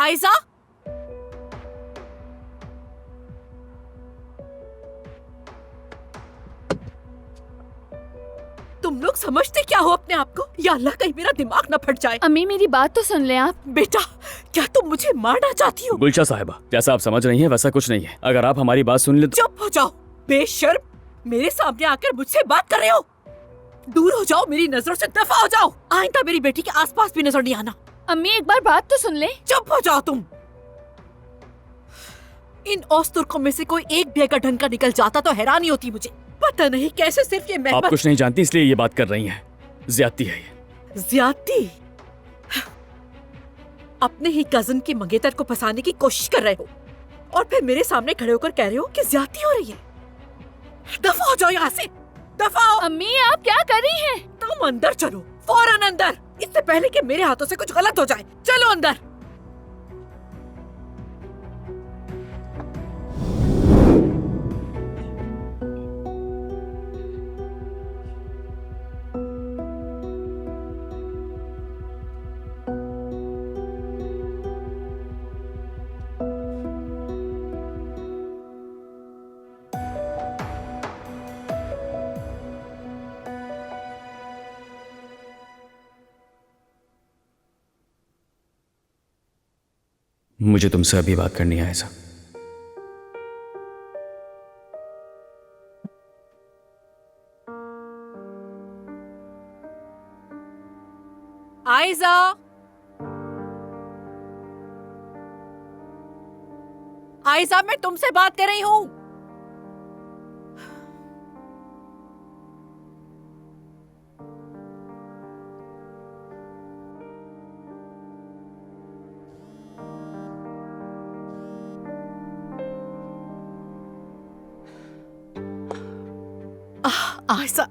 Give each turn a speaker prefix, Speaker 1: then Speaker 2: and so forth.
Speaker 1: आयजा, तुम लोग समझते क्या हो अपने आप को? या अल्लाह कहीं मेरा दिमाग न फट जाए।
Speaker 2: अम्मी मेरी बात तो सुन लें आप।
Speaker 1: बेटा, क्या तुम मुझे मारना चाहती हो?
Speaker 3: गुलशा साहिबा, जैसा आप समझ रही हैं वैसा कुछ नहीं है। अगर आप हमारी बात सुन ले तो...
Speaker 1: चुप हो जाओ बेशर्म, मेरे सामने आकर मुझसे बात कर रहे हो। दूर हो जाओ, मेरी नजरों से दफा हो जाओ। आइंदा मेरी बेटी के आसपास भी नजर नहीं आना।
Speaker 2: अम्मी एक बार बात तो सुन ले।
Speaker 1: चुप हो जाओ तुम। इन औस तुर्कों में से कोई एक भी अगर ढंग का निकल जाता तो हैरानी होती मुझे। पता नहीं कैसे सिर्फ ये
Speaker 3: आप
Speaker 1: मेहमान।
Speaker 3: कुछ नहीं जानती इसलिए ये बात कर रही हैं। ज्यादती है ये।
Speaker 1: ज्यादती? अपने ही कजन के मंगेतर को फंसाने की कोशिश कर रहे हो और फिर मेरे सामने खड़े होकर कह रहे हो कि ज्यादती हो रही है। दफा हो जाओ यहाँ से, दफा हो।
Speaker 2: अम्मी आप क्या कर रही हैं?
Speaker 1: तुम अंदर चलो, फौरन अंदर, इससे पहले कि मेरे हाथों से कुछ गलत हो जाए। चलो अंदर।
Speaker 3: मुझे तुमसे अभी बात करनी है ऐसा।
Speaker 1: आयजा, आयजा मैं तुमसे बात कर रही हूँ। आयजा,